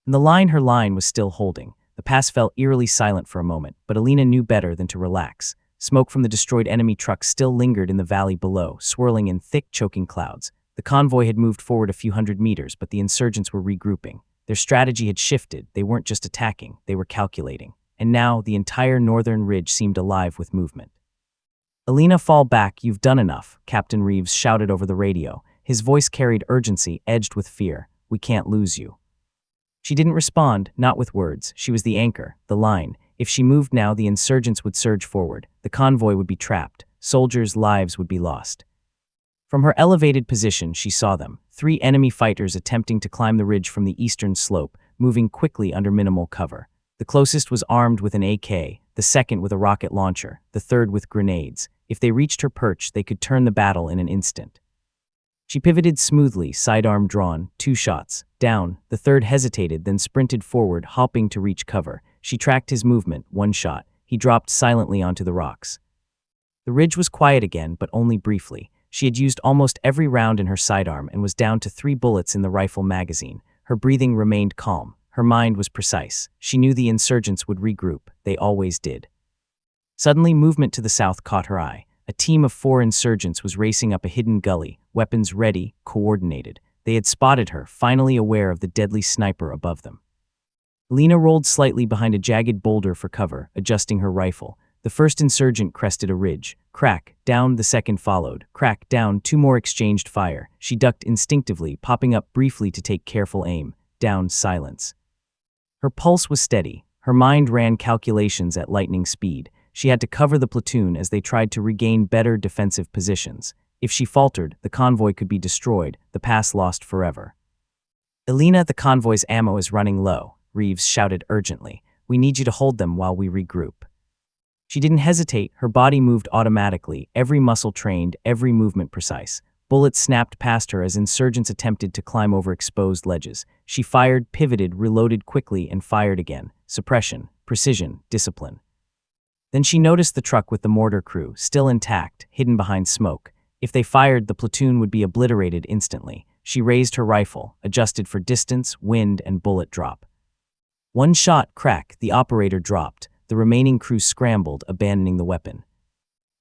Speaker 1: And her line was still holding. The pass fell eerily silent for a moment, but Elena knew better than to relax. Smoke from the destroyed enemy trucks still lingered in the valley below, swirling in thick, choking clouds. The convoy had moved forward a few hundred meters, but the insurgents were regrouping. Their strategy had shifted. They weren't just attacking, they were calculating. And now, the entire northern ridge seemed alive with movement. "Elena, fall back, you've done enough," Captain Reeves shouted over the radio. His voice carried urgency, edged with fear. "We can't lose you." She didn't respond, not with words. She was the anchor, the line. If she moved now, the insurgents would surge forward. The convoy would be trapped. Soldiers' lives would be lost. From her elevated position, she saw them. 3 enemy fighters attempting to climb the ridge from the eastern slope, moving quickly under minimal cover. The closest was armed with an AK, the second with a rocket launcher, the third with grenades. If they reached her perch, they could turn the battle in an instant. She pivoted smoothly, sidearm drawn, 2 shots. Down, the third hesitated, then sprinted forward, hopping to reach cover. She tracked his movement, 1 shot. He dropped silently onto the rocks. The ridge was quiet again, but only briefly. She had used almost every round in her sidearm and was down to 3 bullets in the rifle magazine. Her breathing remained calm. Her mind was precise. She knew the insurgents would regroup. They always did. Suddenly, movement to the south caught her eye. A team of 4 insurgents was racing up a hidden gully, weapons ready, coordinated. They had spotted her, finally aware of the deadly sniper above them. Lena rolled slightly behind a jagged boulder for cover, adjusting her rifle. The first insurgent crested a ridge. Crack, down, the second followed. Crack, down, 2 more exchanged fire. She ducked instinctively, popping up briefly to take careful aim. Down, silence. Her pulse was steady. Her mind ran calculations at lightning speed. She had to cover the platoon as they tried to regain better defensive positions. If she faltered, the convoy could be destroyed, the pass lost forever. "Elena, the convoy's ammo is running low," Reeves shouted urgently. "We need you to hold them while we regroup." She didn't hesitate. Her body moved automatically, every muscle trained, every movement precise. Bullets snapped past her as insurgents attempted to climb over exposed ledges. She fired, pivoted, reloaded quickly, and fired again. Suppression, precision, discipline. Then she noticed the truck with the mortar crew, still intact, hidden behind smoke. If they fired, the platoon would be obliterated instantly. She raised her rifle, adjusted for distance, wind, and bullet drop. 1 shot, crack, the operator dropped. The remaining crew scrambled, abandoning the weapon.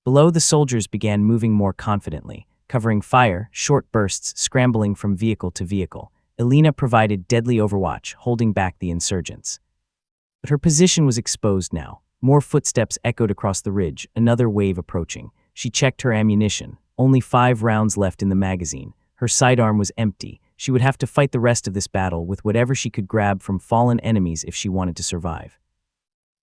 Speaker 1: Below, the soldiers began moving more confidently, covering fire, short bursts, scrambling from vehicle to vehicle. Elena provided deadly overwatch, holding back the insurgents. But her position was exposed now. More footsteps echoed across the ridge, another wave approaching. She checked her ammunition. Only 5 rounds left in the magazine. Her sidearm was empty. She would have to fight the rest of this battle with whatever she could grab from fallen enemies if she wanted to survive.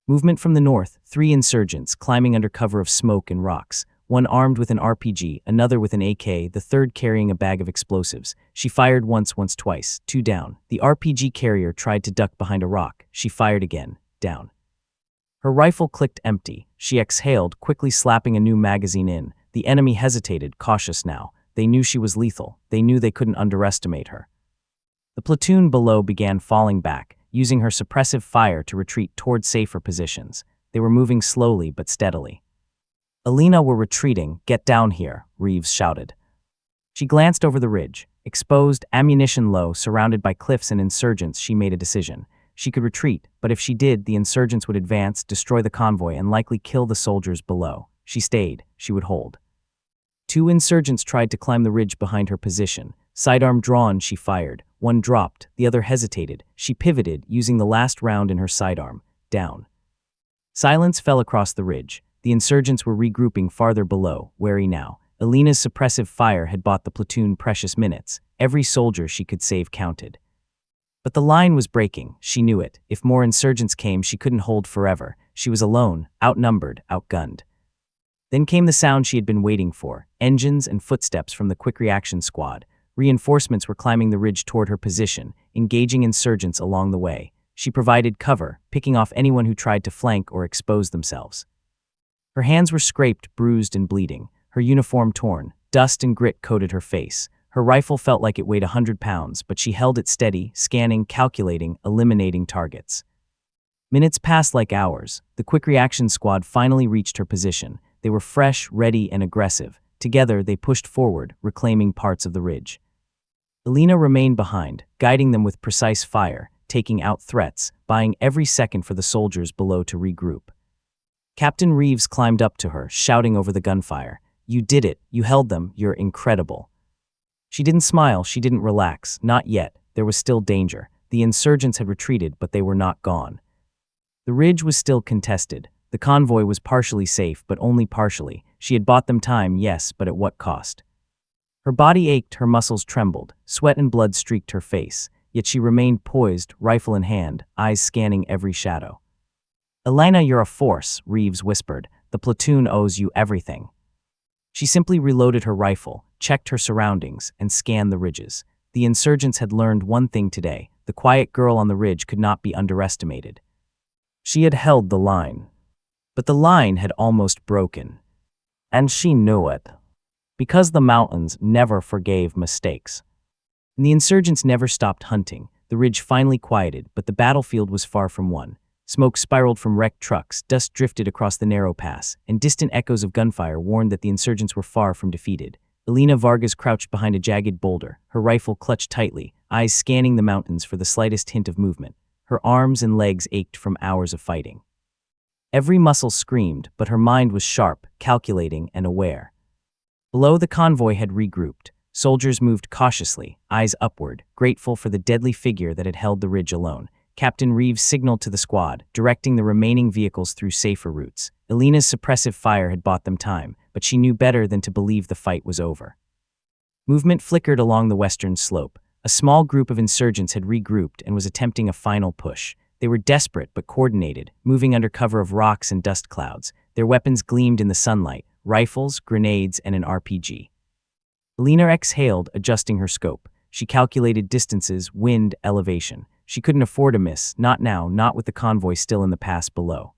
Speaker 1: Movement from the north, 3 insurgents climbing under cover of smoke and rocks. one armed with an RPG, another with an AK, the third carrying a bag of explosives. She fired once, twice, 2 down. The RPG carrier tried to duck behind a rock. She fired again, down. Her rifle clicked empty. She exhaled, quickly slapping a new magazine in. The enemy hesitated, cautious now. They knew she was lethal. They knew they couldn't underestimate her. The platoon below began falling back, using her suppressive fire to retreat toward safer positions. They were moving slowly but steadily. "Alina, we're retreating. Get down here," Reeves shouted. She glanced over the ridge. Exposed, ammunition low, surrounded by cliffs and insurgents, she made a decision. She could retreat, but if she did, the insurgents would advance, destroy the convoy, and likely kill the soldiers below. She stayed. She would hold. 2 insurgents tried to climb the ridge behind her position. Sidearm drawn, she fired. One dropped, the other hesitated. She pivoted, using the last round in her sidearm. Down. Silence fell across the ridge. The insurgents were regrouping farther below, wary now. Alina's suppressive fire had bought the platoon precious minutes. Every soldier she could save counted. But the line was breaking. She knew it. If more insurgents came, she couldn't hold forever. She was alone, outnumbered, outgunned. Then came the sound she had been waiting for, engines and footsteps from the quick reaction squad. Reinforcements were climbing the ridge toward her position, engaging insurgents along the way. She provided cover, picking off anyone who tried to flank or expose themselves. Her hands were scraped, bruised, and bleeding, her uniform torn. Dust and grit coated her face. Her rifle felt like it weighed 100 pounds, but she held it steady, scanning, calculating, eliminating targets. Minutes passed like hours. The quick reaction squad finally reached her position. They were fresh, ready, and aggressive. Together, they pushed forward, reclaiming parts of the ridge. Alina remained behind, guiding them with precise fire, taking out threats, buying every second for the soldiers below to regroup. Captain Reeves climbed up to her, shouting over the gunfire. "You did it. You held them. You're incredible." She didn't smile. She didn't relax. Not yet. There was still danger. The insurgents had retreated, but they were not gone. The ridge was still contested. The convoy was partially safe, but only partially. She had bought them time, yes, but at what cost? Her body ached, her muscles trembled, sweat and blood streaked her face, yet she remained poised, rifle in hand, eyes scanning every shadow. "Alina, you're a force," Reeves whispered. "The platoon owes you everything." She simply reloaded her rifle, checked her surroundings, and scanned the ridges. The insurgents had learned one thing today: the quiet girl on the ridge could not be underestimated. She had held the line. But the line had almost broken. And she knew it. Because the mountains never forgave mistakes. And the insurgents never stopped hunting. The ridge finally quieted, but the battlefield was far from won. Smoke spiraled from wrecked trucks, dust drifted across the narrow pass, and distant echoes of gunfire warned that the insurgents were far from defeated. Alina Vargas crouched behind a jagged boulder, her rifle clutched tightly, eyes scanning the mountains for the slightest hint of movement. Her arms and legs ached from hours of fighting. Every muscle screamed, but her mind was sharp, calculating, and aware. Below, the convoy had regrouped. Soldiers moved cautiously, eyes upward, grateful for the deadly figure that had held the ridge alone. Captain Reeves signaled to the squad, directing the remaining vehicles through safer routes. Alina's suppressive fire had bought them time, but she knew better than to believe the fight was over. Movement flickered along the western slope. A small group of insurgents had regrouped and was attempting a final push. They were desperate but coordinated, moving under cover of rocks and dust clouds. Their weapons gleamed in the sunlight, rifles, grenades, and an RPG. Alina exhaled, adjusting her scope. She calculated distances, wind, elevation. She couldn't afford a miss, not now, not with the convoy still in the pass below.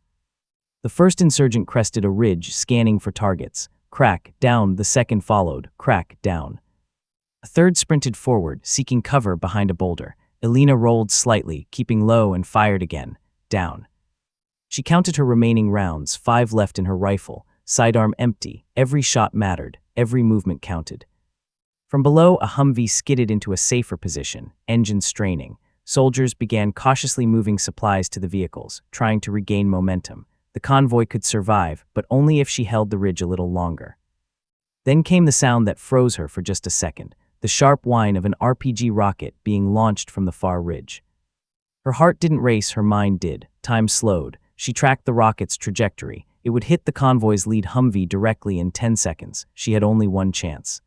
Speaker 1: The first insurgent crested a ridge, scanning for targets. Crack, down, the second followed. Crack, down. A third sprinted forward, seeking cover behind a boulder. Alina rolled slightly, keeping low, and fired again. Down. She counted her remaining rounds, 5 left in her rifle, sidearm empty. Every shot mattered, every movement counted. From below, a Humvee skidded into a safer position, engine straining. Soldiers began cautiously moving supplies to the vehicles, trying to regain momentum. The convoy could survive, but only if she held the ridge a little longer. Then came the sound that froze her for just a second. The sharp whine of an RPG rocket being launched from the far ridge. Her heart didn't race, her mind did. Time slowed. She tracked the rocket's trajectory. It would hit the convoy's lead Humvee directly in 10 seconds. She had only one chance.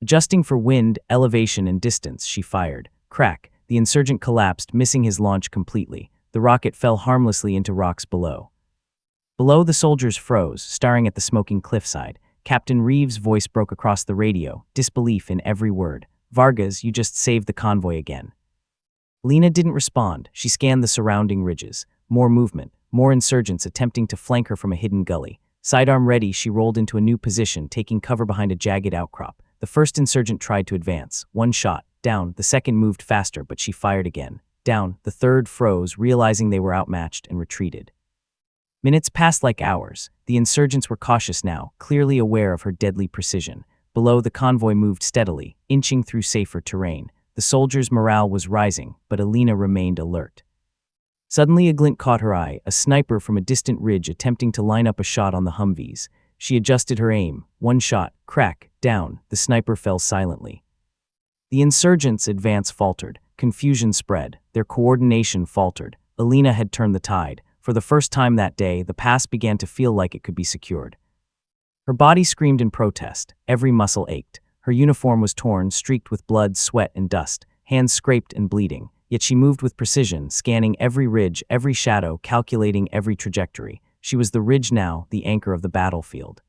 Speaker 1: Adjusting for wind, elevation, and distance, she fired. Crack. The insurgent collapsed, missing his launch completely. The rocket fell harmlessly into rocks below. Below, the soldiers froze, staring at the smoking cliffside. Captain Reeves' voice broke across the radio, disbelief in every word. "Vargas, you just saved the convoy again." Lena didn't respond. She scanned the surrounding ridges. More movement, more insurgents attempting to flank her from a hidden gully. Sidearm ready, she rolled into a new position, taking cover behind a jagged outcrop. The first insurgent tried to advance. One shot. Down. The second moved faster, but she fired again. Down. The third froze, realizing they were outmatched, and retreated. Minutes passed like hours. The insurgents were cautious now, clearly aware of her deadly precision. Below, the convoy moved steadily, inching through safer terrain. The soldiers' morale was rising, but Alina remained alert. Suddenly a glint caught her eye, a sniper from a distant ridge attempting to line up a shot on the Humvees. She adjusted her aim. One shot. Crack. Down. The sniper fell silently. The insurgents' advance faltered. Confusion spread. Their coordination faltered. Alina had turned the tide. For the first time that day, the pass began to feel like it could be secured. Her body screamed in protest. Every muscle ached. Her uniform was torn, streaked with blood, sweat, and dust, hands scraped and bleeding. Yet she moved with precision, scanning every ridge, every shadow, calculating every trajectory. She was the ridge now, the anchor of the battlefield.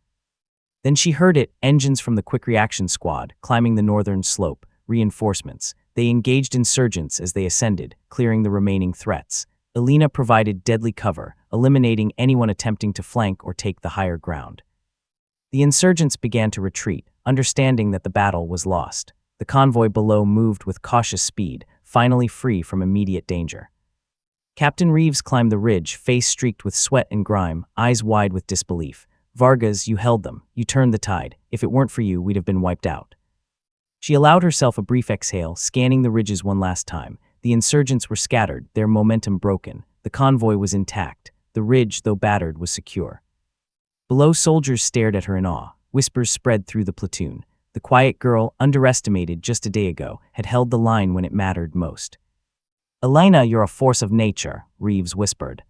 Speaker 1: Then she heard it, engines from the Quick Reaction Squad, climbing the northern slope, reinforcements. They engaged insurgents as they ascended, clearing the remaining threats. Alina provided deadly cover, eliminating anyone attempting to flank or take the higher ground. The insurgents began to retreat, understanding that the battle was lost. The convoy below moved with cautious speed, finally free from immediate danger. Captain Reeves climbed the ridge, face streaked with sweat and grime, eyes wide with disbelief. "Vargas, you held them. You turned the tide. If it weren't for you, we'd have been wiped out." She allowed herself a brief exhale, scanning the ridges one last time. The insurgents were scattered, their momentum broken. The convoy was intact. The ridge, though battered, was secure. Below, soldiers stared at her in awe. Whispers spread through the platoon. The quiet girl, underestimated just a day ago, had held the line when it mattered most. "Alina, you're a force of nature," Reeves whispered.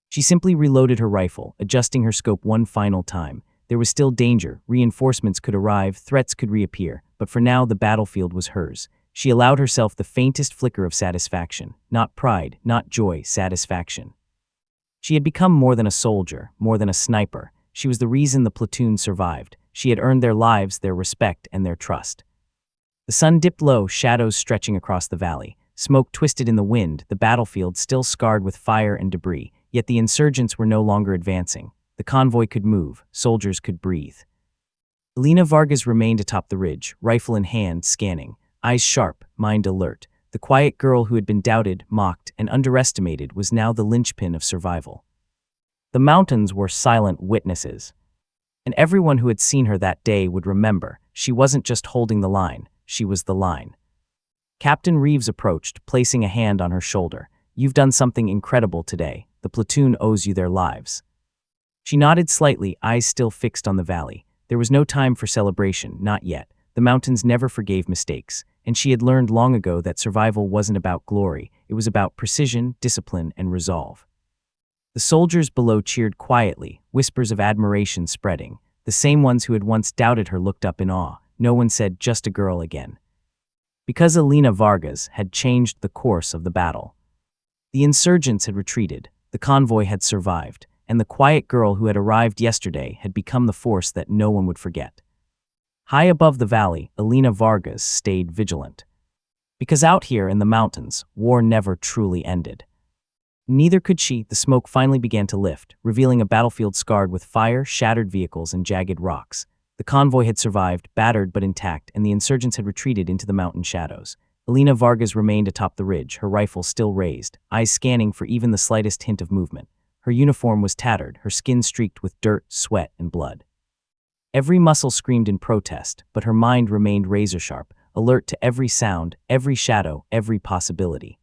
Speaker 1: She simply reloaded her rifle, adjusting her scope one final time. There was still danger. Reinforcements could arrive, threats could reappear, but for now the battlefield was hers. She allowed herself the faintest flicker of satisfaction. Not pride, not joy, satisfaction. She had become more than a soldier, more than a sniper. She was the reason the platoon survived. She had earned their lives, their respect, and their trust. The sun dipped low, shadows stretching across the valley. Smoke twisted in the wind, the battlefield still scarred with fire and debris, yet the insurgents were no longer advancing. The convoy could move, soldiers could breathe. Alina Vargas remained atop the ridge, rifle in hand, scanning, eyes sharp, mind alert. The quiet girl who had been doubted, mocked, and underestimated was now the linchpin of survival. The mountains were silent witnesses. And everyone who had seen her that day would remember, she wasn't just holding the line, she was the line. Captain Reeves approached, placing a hand on her shoulder. "You've done something incredible today. The platoon owes you their lives." She nodded slightly, eyes still fixed on the valley. There was no time for celebration, not yet. The mountains never forgave mistakes, and she had learned long ago that survival wasn't about glory, it was about precision, discipline, and resolve. The soldiers below cheered quietly, whispers of admiration spreading. The same ones who had once doubted her looked up in awe. No one said, "Just a girl again." Because Alina Vargas had changed the course of the battle. The insurgents had retreated, the convoy had survived, and the quiet girl who had arrived yesterday had become the force that no one would forget. High above the valley, Alina Vargas stayed vigilant. Because out here in the mountains, war never truly ended. Neither could she. The smoke finally began to lift, revealing a battlefield scarred with fire, shattered vehicles, and jagged rocks. The convoy had survived, battered but intact, and the insurgents had retreated into the mountain shadows. Alina Vargas remained atop the ridge, her rifle still raised, eyes scanning for even the slightest hint of movement. Her uniform was tattered, her skin streaked with dirt, sweat, and blood. Every muscle screamed in protest, but her mind remained razor-sharp, alert to every sound, every shadow, every possibility.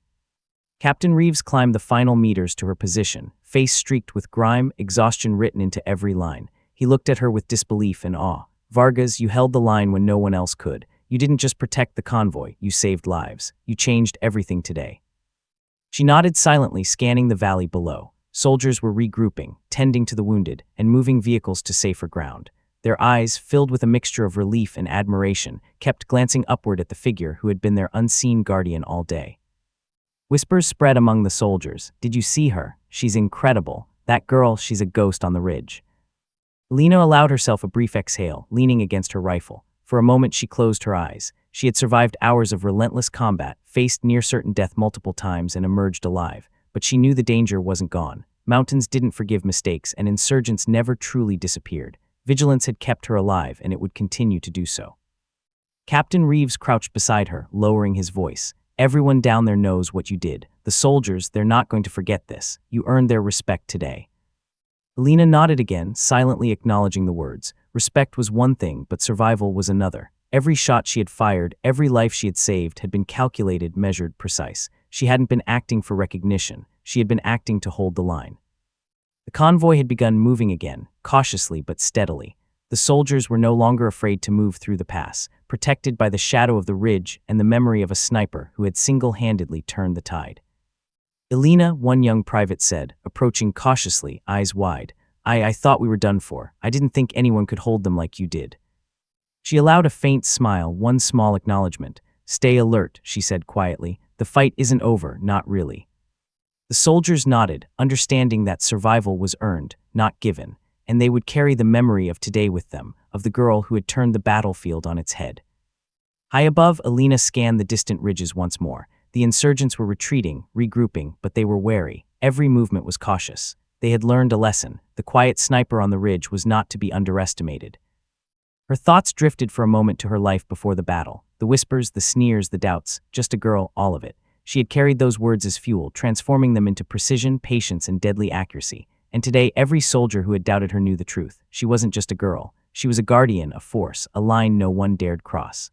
Speaker 1: Captain Reeves climbed the final meters to her position, face streaked with grime, exhaustion written into every line. He looked at her with disbelief and awe. "Vargas, you held the line when no one else could. You didn't just protect the convoy, you saved lives. You changed everything today." She nodded silently, scanning the valley below. Soldiers were regrouping, tending to the wounded, and moving vehicles to safer ground. Their eyes, filled with a mixture of relief and admiration, kept glancing upward at the figure who had been their unseen guardian all day. Whispers spread among the soldiers. "Did you see her? She's incredible. That girl, she's a ghost on the ridge." Alina allowed herself a brief exhale, leaning against her rifle. For a moment she closed her eyes. She had survived hours of relentless combat, faced near-certain death multiple times, and emerged alive. But she knew the danger wasn't gone. Mountains didn't forgive mistakes, and insurgents never truly disappeared. Vigilance had kept her alive, and it would continue to do so. Captain Reeves crouched beside her, lowering his voice. Everyone down there knows what you did. The soldiers, they're not going to forget this. You earned their respect today. Alina nodded again, silently acknowledging the words. Respect was one thing, but survival was another. Every shot she had fired, every life she had saved had been calculated, measured, precise. She hadn't been acting for recognition. She had been acting to hold the line. The convoy had begun moving again, cautiously but steadily. The soldiers were no longer afraid to move through the pass, protected by the shadow of the ridge and the memory of a sniper who had single-handedly turned the tide. Alina, one young private said, approaching cautiously, eyes wide, I thought we were done for. I didn't think anyone could hold them like you did. She allowed a faint smile, one small acknowledgement. Stay alert, she said quietly. The fight isn't over, not really. The soldiers nodded, understanding that survival was earned, not given, and they would carry the memory of today with them, of the girl who had turned the battlefield on its head. High above, Alina scanned the distant ridges once more. The insurgents were retreating, regrouping, but they were wary. Every movement was cautious. They had learned a lesson. The quiet sniper on the ridge was not to be underestimated. Her thoughts drifted for a moment to her life before the battle. The whispers, the sneers, the doubts, just a girl, all of it. She had carried those words as fuel, transforming them into precision, patience, and deadly accuracy. And today, every soldier who had doubted her knew the truth. She wasn't just a girl. She was a guardian, a force, a line no one dared cross.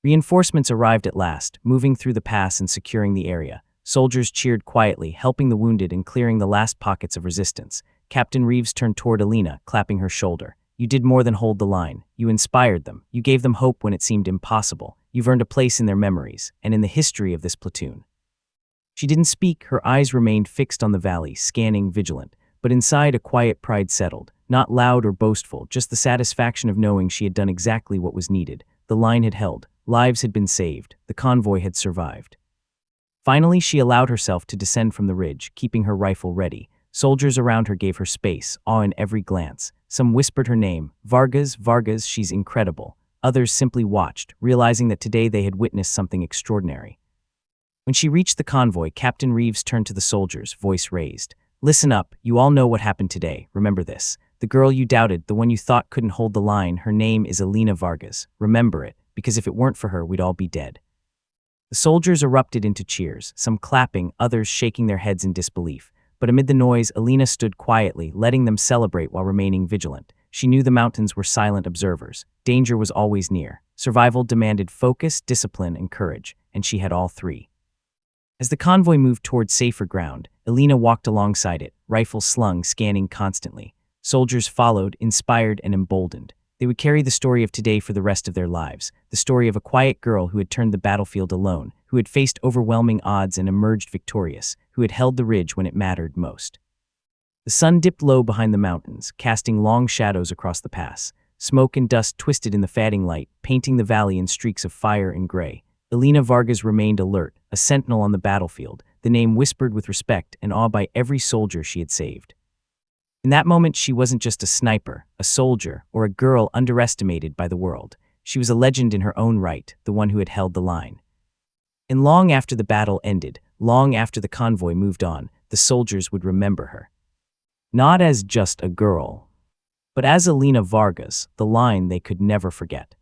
Speaker 1: Reinforcements arrived at last, moving through the pass and securing the area. Soldiers cheered quietly, helping the wounded and clearing the last pockets of resistance. Captain Reeves turned toward Alina, clapping her shoulder. You did more than hold the line. You inspired them. You gave them hope when it seemed impossible. You've earned a place in their memories, and in the history of this platoon. She didn't speak. Her eyes remained fixed on the valley, scanning, vigilant. But inside, a quiet pride settled. Not loud or boastful, just the satisfaction of knowing she had done exactly what was needed. The line had held. Lives had been saved. The convoy had survived. Finally, she allowed herself to descend from the ridge, keeping her rifle ready. Soldiers around her gave her space, awe in every glance. Some whispered her name, Vargas, Vargas, she's incredible. Others simply watched, realizing that today they had witnessed something extraordinary. When she reached the convoy, Captain Reeves turned to the soldiers, voice raised. Listen up, you all know what happened today. Remember this. The girl you doubted, the one you thought couldn't hold the line, her name is Alina Vargas. Remember it, because if it weren't for her, we'd all be dead. The soldiers erupted into cheers, some clapping, others shaking their heads in disbelief. But amid the noise, Alina stood quietly, letting them celebrate while remaining vigilant. She knew the mountains were silent observers. Danger was always near. Survival demanded focus, discipline, and courage, and she had all three. As the convoy moved toward safer ground, Alina walked alongside it, rifle slung, scanning constantly. Soldiers followed, inspired and emboldened. They would carry the story of today for the rest of their lives, the story of a quiet girl who had turned the battlefield alone, who had faced overwhelming odds and emerged victorious, who had held the ridge when it mattered most. The sun dipped low behind the mountains, casting long shadows across the pass. Smoke and dust twisted in the fading light, painting the valley in streaks of fire and gray. Alina Vargas remained alert, a sentinel on the battlefield, the name whispered with respect and awe by every soldier she had saved. In that moment, she wasn't just a sniper, a soldier, or a girl underestimated by the world. She was a legend in her own right, the one who had held the line. And long after the battle ended, long after the convoy moved on, the soldiers would remember her. Not as just a girl, but as Alina Vargas, the line they could never forget.